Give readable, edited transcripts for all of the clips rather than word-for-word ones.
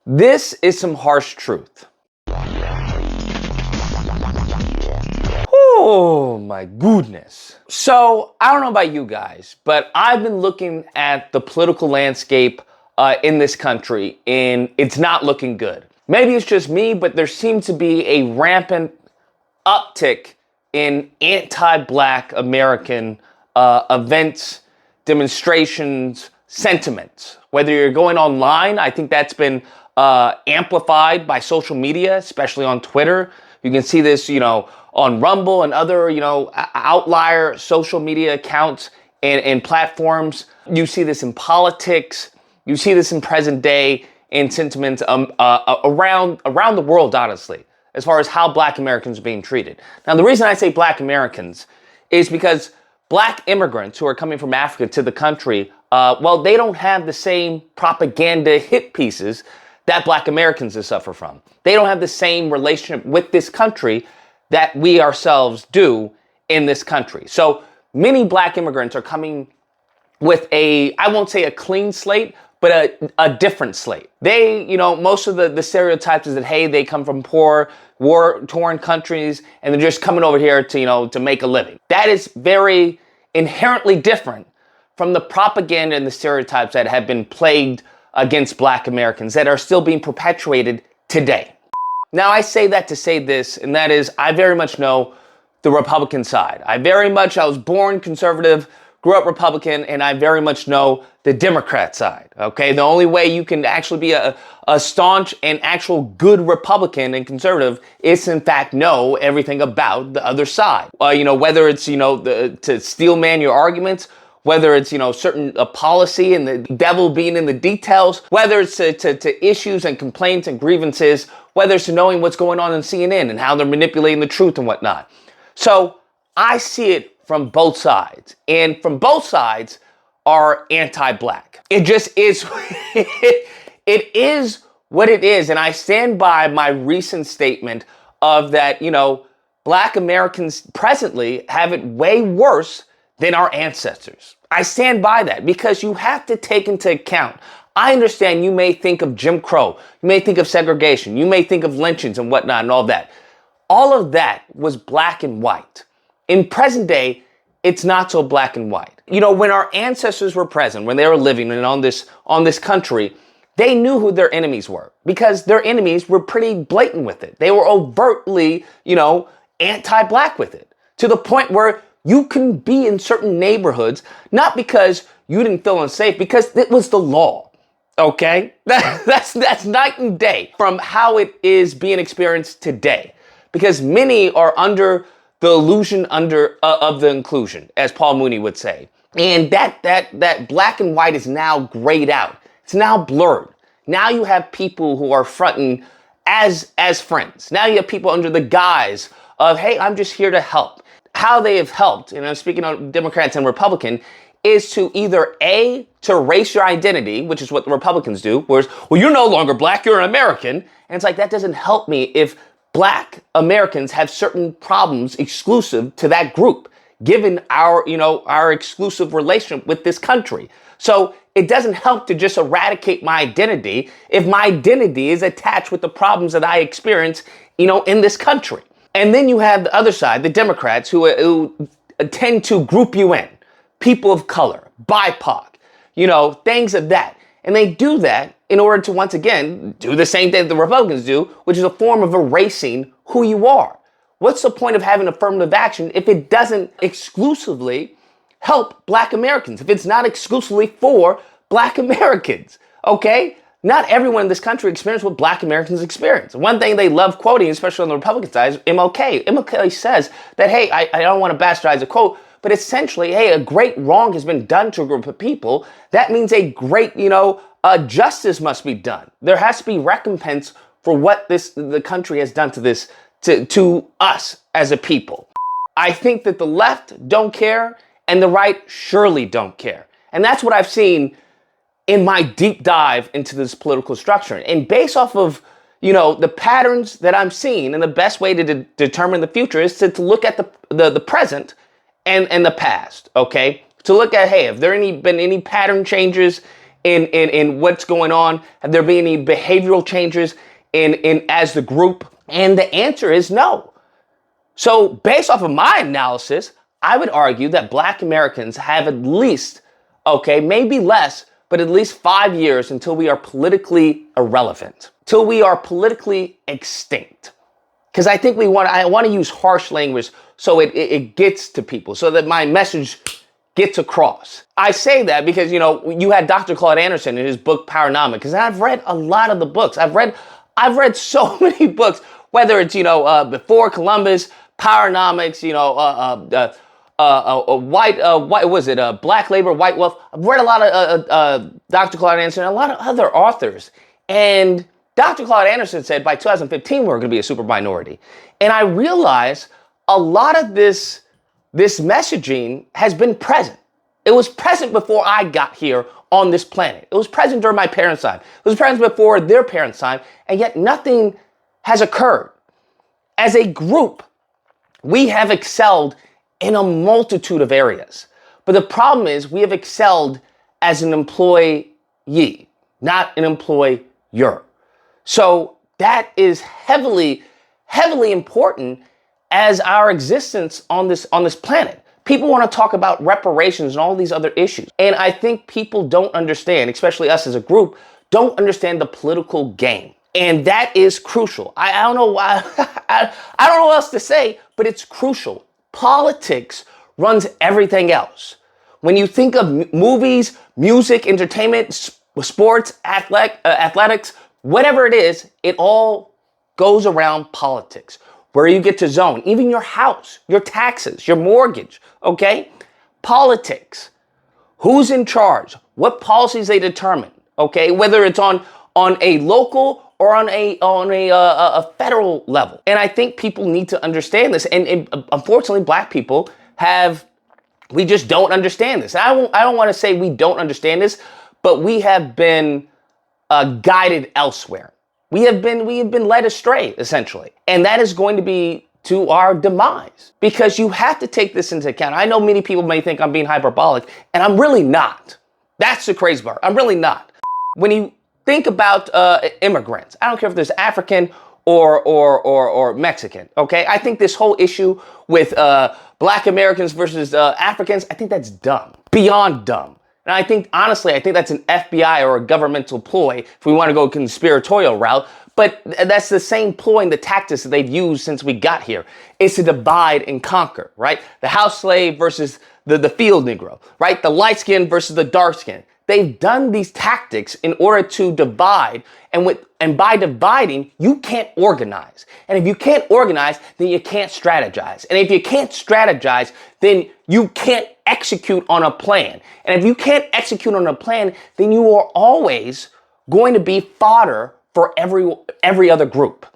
This is some harsh truth. Oh my goodness. So I don't know about you guys, but I've been looking at the political landscape in this country and it's not looking good. Maybe it's just me, but there seems to be a rampant uptick in anti-Black American events, demonstrations, sentiments. Whether you're going online, I think that's been amplified by social media, especially on Twitter. You can see this, on Rumble and other, outlier social media accounts and platforms. You see this in politics. You see this in present day in sentiments around the world, honestly, as far as how Black Americans are being treated. Now, the reason I say Black Americans is because Black immigrants who are coming from Africa to the country, they don't have the same propaganda hit pieces that Black Americans suffer from. They don't have the same relationship with this country that we ourselves do in this country. So many Black immigrants are coming with I won't say a clean slate, but a different slate. They, most of the stereotypes is that, hey, they come from poor, war-torn countries, and they're just coming over here to make a living. That is very inherently different from the propaganda and the stereotypes that have been plagued against Black Americans that are still being perpetuated today. Now, I say that to say this, and that is, I very much know the Republican side. I was born conservative, grew up Republican, and I very much know the Democrat side, okay? The only way you can actually be a staunch and actual good Republican and conservative is to, in fact, know everything about the other side. Whether it's, to steel man your arguments, whether it's, certain policy and the devil being in the details, whether it's to issues and complaints and grievances, whether it's to knowing what's going on in CNN and how they're manipulating the truth and whatnot. So I see it from both sides, and from both sides are anti-Black. It just is, it is what it is. And I stand by my recent statement of that, Black Americans presently have it way worse than our ancestors. I stand by that because you have to take into account. I understand you may think of Jim Crow, you may think of segregation, you may think of lynchings and whatnot and all that. All of that was black and white. In present day, it's not so black and white. When our ancestors were present, when they were living and on this country, they knew who their enemies were because their enemies were pretty blatant with it. They were overtly, anti-Black with it, to the point where you can be in certain neighborhoods, not because you didn't feel unsafe, because it was the law. Okay? That's night and day from how it is being experienced today. Because many are under the illusion of the inclusion, as Paul Mooney would say. And that black and white is now grayed out. It's now blurred. Now you have people who are fronting as friends. Now you have people under the guise of, hey, I'm just here to help. How they have helped, and I'm speaking of Democrats and Republican, is to either to erase your identity, which is what the Republicans do, whereas, well, you're no longer Black, you're an American. And it's like, that doesn't help me if Black Americans have certain problems exclusive to that group, given our exclusive relationship with this country. So it doesn't help to just eradicate my identity if my identity is attached with the problems that I experience, in this country. And then you have the other side, the Democrats, who tend to group you in. People of color, BIPOC, things of that. And they do that in order to, once again, do the same thing that the Republicans do, which is a form of erasing who you are. What's the point of having affirmative action if it doesn't exclusively help Black Americans, if it's not exclusively for Black Americans, okay? Not everyone in this country experienced what Black Americans experience. One thing they love quoting, especially on the Republican side, is MLK. MLK says that, hey, I don't want to bastardize a quote, but essentially, hey, a great wrong has been done to a group of people. That means a great, justice must be done. There has to be recompense for what the country has done to us as a people. I think that the left don't care and the right surely don't care. And that's what I've seen in my deep dive into this political structure. And based off of, the patterns that I'm seeing, and the best way to determine the future is to look at the present and the past, okay? To look at, hey, have there been any pattern changes in what's going on? Have there been any behavioral changes in as the group? And the answer is no. So based off of my analysis, I would argue that Black Americans have at least, okay, maybe less, but at least 5 years until we are politically irrelevant, till we are politically extinct. Because I think I want to use harsh language so it gets to people, so that my message gets across. I say that because, you had Dr. Claude Anderson in his book Powernomics, and I've read a lot of the books. I've read so many books, whether it's, Before Columbus, Powernomics, Black Labor, White Wealth. I've read a lot of Dr. Claude Anderson and a lot of other authors. And Dr. Claude Anderson said by 2015 we're going to be a super minority. And I realized a lot of this messaging has been present. It was present before I got here on this planet. It was present during my parents' time. It was present before their parents' time, and yet nothing has occurred. As a group, we have excelled in a multitude of areas. But the problem is we have excelled as an employee, not an employer. So that is heavily, heavily important as our existence on this planet. People want to talk about reparations and all these other issues. And I think people don't understand, especially us as a group, don't understand the political game. And that is crucial. I don't know why, I don't know what else to say, but it's crucial. Politics runs everything else. When you think of movies, music, entertainment, sports, athletics, whatever it is, it all goes around politics. Where you get to zone, even your house, your taxes, your mortgage, okay? Politics. Who's in charge? What policies they determine, okay? Whether it's on a local or on a federal level. And I think people need to understand this. And unfortunately, Black people we just don't understand this. I don't want to say we don't understand this, but we have been guided elsewhere. We have been led astray, essentially. And that is going to be to our demise, because you have to take this into account. I know many people may think I'm being hyperbolic, and I'm really not. That's the crazy part. I'm really not. When you think about immigrants, I don't care if there's African or Mexican, okay? I think this whole issue with Black Americans versus Africans, I think that's dumb, beyond dumb. And I think, honestly, that's an FBI or a governmental ploy if we want to go conspiratorial route. But that's the same ploy and the tactics that they've used since we got here. It's to divide and conquer, right? The house slave versus the field Negro, right? The light skin versus the dark skin. They've done these tactics in order to divide. And by dividing, you can't organize. And if you can't organize, then you can't strategize. And if you can't strategize, then you can't execute on a plan. And if you can't execute on a plan, then you are always going to be fodder for every other group.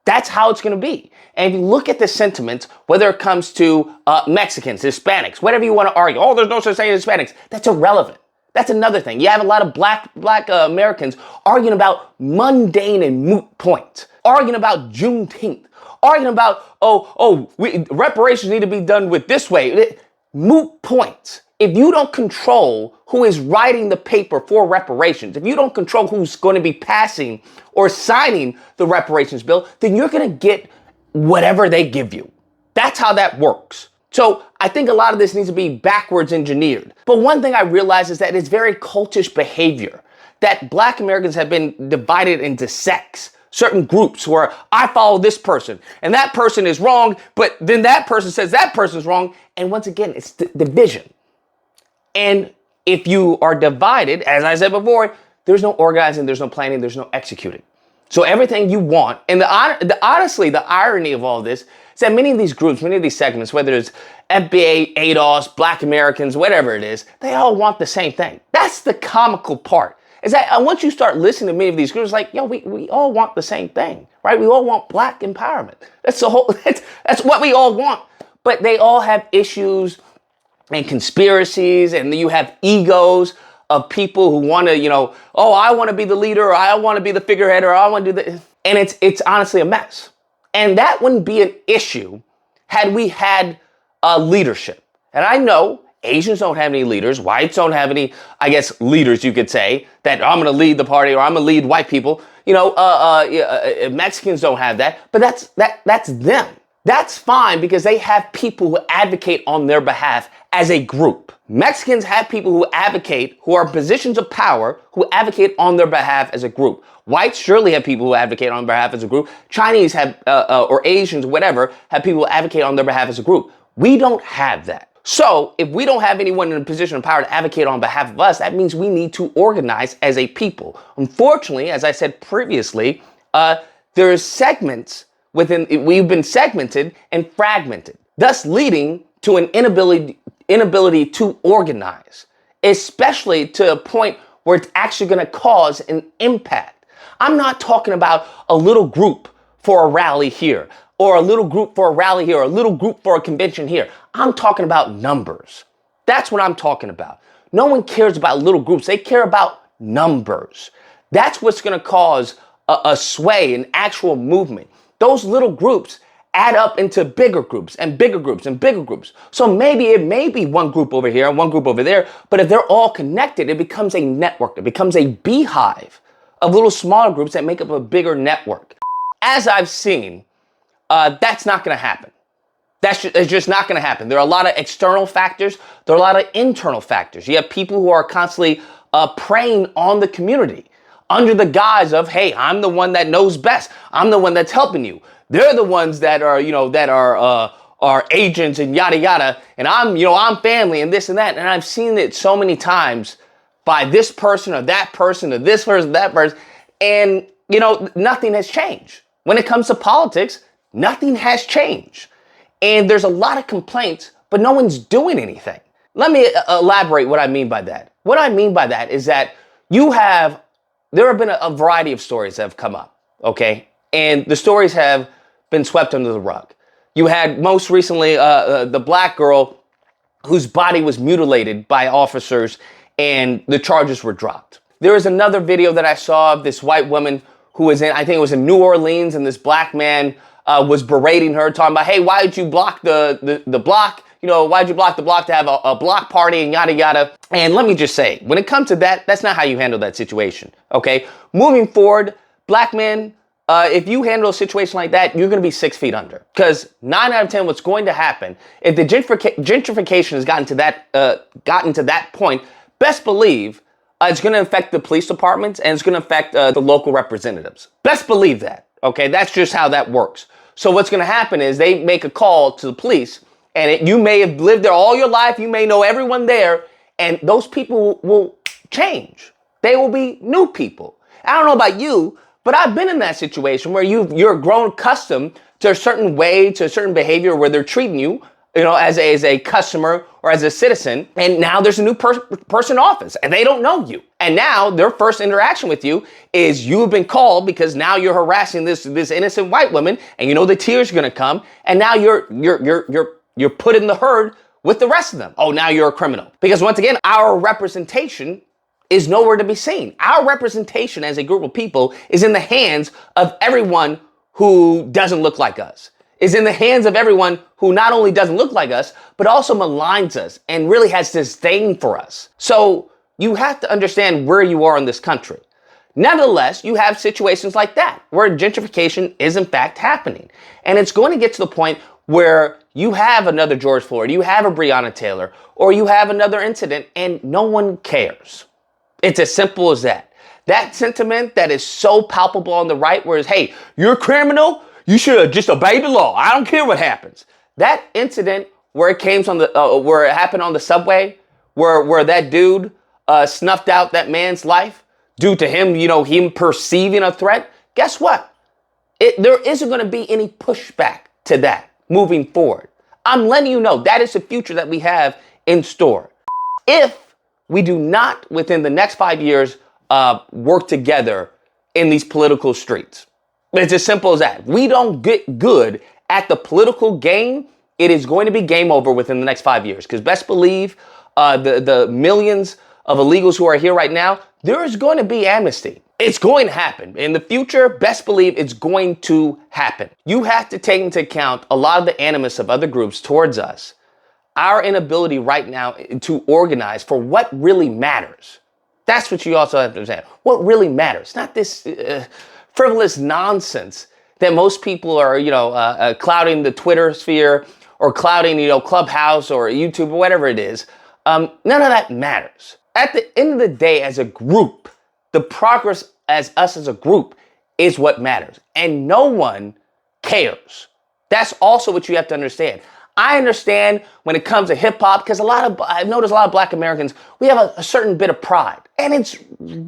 That's how it's going to be. And if you look at the sentiments, whether it comes to Mexicans, Hispanics, whatever you want to argue, there's no such thing as Hispanics, that's irrelevant. That's another thing. You have a lot of black Americans arguing about mundane and moot points, arguing about Juneteenth, arguing about, reparations need to be done with this way. Moot points. If you don't control who is writing the paper for reparations, if you don't control who's going to be passing or signing the reparations bill, then you're going to get whatever they give you. That's how that works. So I think a lot of this needs to be backwards engineered. But one thing I realize is that it's very cultish behavior, that Black Americans have been divided into sects, certain groups where I follow this person and that person is wrong, but then that person says that person's wrong. And once again, it's division. And if you are divided, as I said before, there's no organizing, there's no planning, there's no executing. So everything you want, and honestly, the irony of all this is that many of these groups, many of these segments, whether it's FBA, ADOS, Black Americans, whatever it is, they all want the same thing. That's the comical part. Is that once you start listening to many of these groups, we all want the same thing, right? We all want Black empowerment. That's what we all want. But they all have issues and conspiracies, and you have egos of people who want to, I want to be the leader, or I want to be the figurehead, or I want to do this. And it's honestly a mess. And that wouldn't be an issue had we had leadership. And I know Asians don't have any leaders. Whites don't have any, I guess, leaders, you could say, that I'm going to lead the party or I'm going to lead white people. Mexicans don't have that. But that's them. That's fine because they have people who advocate on their behalf as a group. Mexicans have people who advocate, who are in positions of power, who advocate on their behalf as a group. Whites surely have people who advocate on their behalf as a group. Chinese have, or Asians, whatever, have people who advocate on their behalf as a group. We don't have that. So if we don't have anyone in a position of power to advocate on behalf of us, that means we need to organize as a people. Unfortunately, as I said previously, there's segments we've been segmented and fragmented, thus leading to an inability to organize, especially to a point where it's actually going to cause an impact. I'm not talking about a little group for a rally here, or a little group for a rally here, or a little group for a convention here. I'm talking about numbers. That's what I'm talking about. No one cares about little groups. They care about numbers. That's what's going to cause a sway, an actual movement. Those little groups add up into bigger groups and bigger groups and bigger groups. So maybe it may be one group over here and one group over there, but if they're all connected, it becomes a network. It becomes a beehive of little smaller groups that make up a bigger network. As I've seen, that's not going to happen. It's just not going to happen. There are a lot of external factors. There are a lot of internal factors. You have people who are constantly preying on the community under the guise of, hey, I'm the one that knows best. I'm the one that's helping you. They're the ones that are agents and yada yada. And I'm family and this and that. And I've seen it so many times by this person or that person or this person, that person. And, nothing has changed. When it comes to politics, nothing has changed. And there's a lot of complaints, but no one's doing anything. Let me elaborate what I mean by that. What I mean by that is that there have been a variety of stories that have come up, okay? And the stories have been swept under the rug. You had most recently the black girl whose body was mutilated by officers and the charges were dropped. There is another video that I saw of this white woman who was I think it was in New Orleans, and this black man was berating her, talking about, hey, why did you block the block? Why'd you block the block to have a block party and yada, yada. And let me just say, when it comes to that, that's not how you handle that situation, okay? Moving forward, black men, if you handle a situation like that, you're going to be 6 feet under. Because 9 out of 10, what's going to happen, if the gentrification has gotten to that point, best believe it's going to affect the police departments and it's going to affect the local representatives. Best believe that, okay? That's just how that works. So what's going to happen is they make a call to the police, and you may have lived there all your life. You may know everyone there, and those people will change. They will be new people. I don't know about you, but I've been in that situation where you're grown accustomed to a certain way, to a certain behavior where they're treating you, as a customer or as a citizen, and now there's a new person in office, and they don't know you. And now their first interaction with you is you've been called because now you're harassing this innocent white woman, and the tears are gonna come, and now you're put in the herd with the rest of them. Oh, now you're a criminal. Because once again, our representation is nowhere to be seen. Our representation as a group of people is in the hands of everyone who doesn't look like us. Is in the hands of everyone who not only doesn't look like us, but also maligns us and really has disdain for us. So you have to understand where you are in this country. Nevertheless, you have situations like that where gentrification is in fact happening. And it's going to get to the point where you have another George Floyd, you have a Breonna Taylor, or you have another incident and no one cares. It's as simple as that. That sentiment that is so palpable on the right, whereas, hey, you're a criminal, you should just obey the law. I don't care what happens. That incident where it where it happened on the subway, where that dude snuffed out that man's life due to him, him perceiving a threat. Guess what? There isn't going to be any pushback to that moving forward. I'm letting you know that is the future that we have in store. If we do not, within the next 5 years, work together in these political streets. It's as simple as that. We don't get good at the political game, it is going to be game over within the next 5 years. Because best believe the millions of illegals who are here right now, there is going to be amnesty. It's going to happen. In the future, best believe it's going to happen. You have to take into account a lot of the animus of other groups towards us our inability right now to organize for what really matters. That's what you also have to understand. What really matters, not this frivolous nonsense that most people are, clouding the Twitter sphere or clouding, Clubhouse or YouTube or whatever it is. None of that matters. At the end of the day, as a group, the progress as us as a group is what matters. And no one cares. That's also what you have to understand. I understand when it comes to hip hop, because I've noticed a lot of Black Americans, we have a certain bit of pride. And it's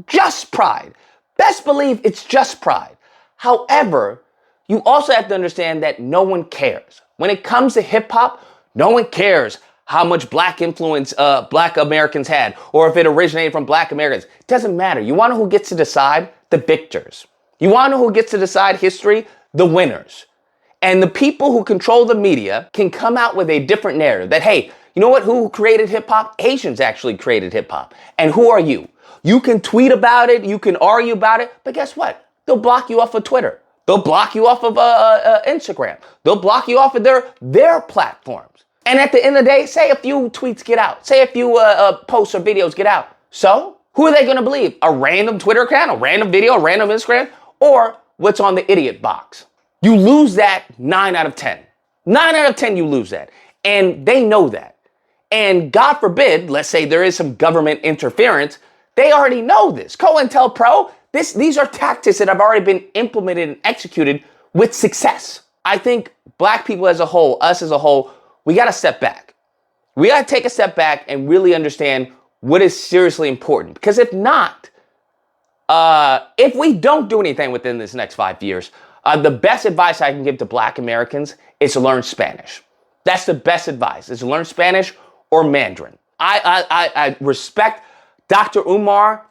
just pride. Best believe it's just pride. However, you also have to understand that no one cares. When it comes to hip hop, no one cares how much Black influence Black Americans had, or if it originated from Black Americans. It doesn't matter. You want to know who gets to decide? The victors. You want to know who gets to decide history? The winners. And the people who control the media can come out with a different narrative that, hey, you know what? Who created hip hop? Asians actually created hip hop. And who are you? You can tweet about it. You can argue about it. But guess what? They'll block you off of Twitter. They'll block you off of Instagram. They'll block you off of their platforms. And at the end of the day, say a few tweets get out. Say a few posts or videos get out. So who are they going to believe? A random Twitter account, a random video, a random Instagram, or what's on the idiot box? You lose that 9 out of 10. 9 out of 10, you lose that. And they know that. And God forbid, let's say there is some government interference, they already know this. COINTELPRO, these are tactics that have already been implemented and executed with success. I think Black people as a whole, us as a whole, we got to step back. We got to take a step back and really understand what is seriously important. Because if not, if we don't do anything within this next 5 years, the best advice I can give to Black Americans is to learn Spanish. That's the best advice, is to learn Spanish or Mandarin. I respect Dr. Umar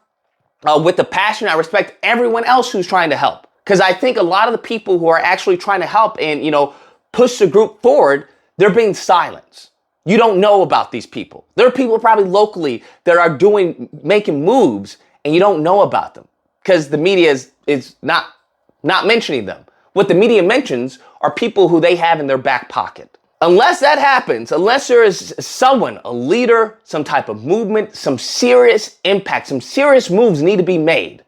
with the passion. I respect everyone else who's trying to help. Because I think a lot of the people who are actually trying to help and, push the group forward, they're being silenced. You don't know about these people. There are people probably locally that are making moves and you don't know about them because the media is not mentioning them. What the media mentions are people who they have in their back pocket. Unless that happens, unless there is someone, a leader, some type of movement, some serious impact, some serious moves need to be made.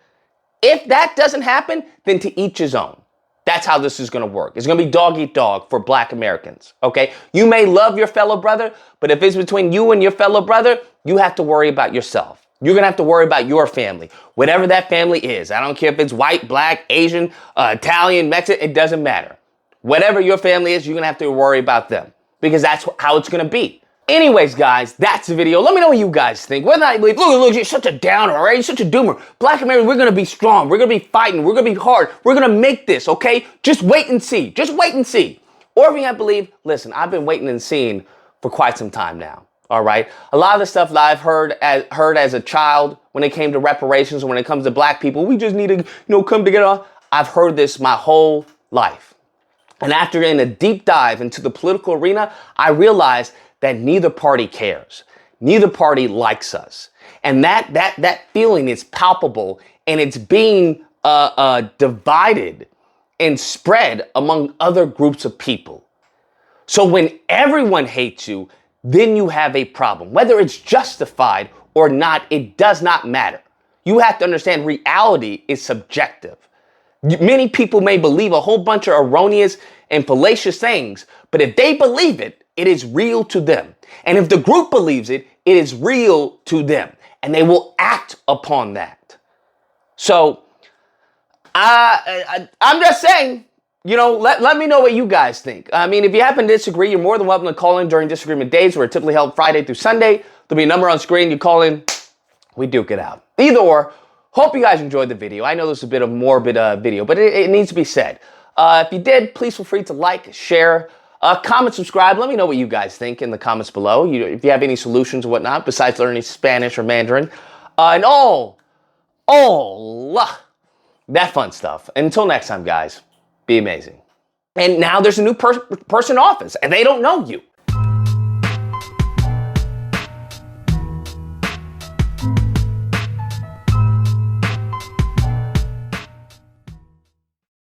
If that doesn't happen, then to each his own. That's how this is going to work. It's going to be dog eat dog for Black Americans, okay? You may love your fellow brother, but if it's between you and your fellow brother, you have to worry about yourself. You're going to have to worry about your family, whatever that family is. I don't care if it's white, Black, Asian, Italian, Mexican, it doesn't matter. Whatever your family is, you're going to have to worry about them because that's how it's going to be. Anyways, guys, that's the video. Let me know what you guys think. Whether I believe, look, you're such a downer, all right? You're such a doomer. Black Americans, we're going to be strong. We're going to be fighting. We're going to be hard. We're going to make this, okay? Just wait and see. Just wait and see. Or if you have to believe, listen, I've been waiting and seeing for quite some time now. All right. A lot of the stuff that I've heard as a child when it came to reparations or when it comes to Black people, we just need to, come together. I've heard this my whole life. And after in a deep dive into the political arena, I realized that neither party cares. Neither party likes us. And that feeling is palpable and it's being divided and spread among other groups of people. So when everyone hates you, then you have a problem. Whether it's justified or not, it does not matter. You have to understand reality is subjective. Many people may believe a whole bunch of erroneous and fallacious things, but if they believe it, it is real to them. And if the group believes it, it is real to them. And they will act upon that. So, I'm just saying, let me know what you guys think. I mean, if you happen to disagree, you're more than welcome to call in during disagreement days, where typically held Friday through Sunday. There'll be a number on screen. You call in, we duke it out. Either or, hope you guys enjoyed the video. I know this is a bit of a morbid video, but it needs to be said. If you did, please feel free to like, share, comment, subscribe. Let me know what you guys think in the comments below. If you have any solutions or whatnot, besides learning Spanish or Mandarin. And all that fun stuff. Until next time, guys, be amazing. And now there's a new person in office, and they don't know you.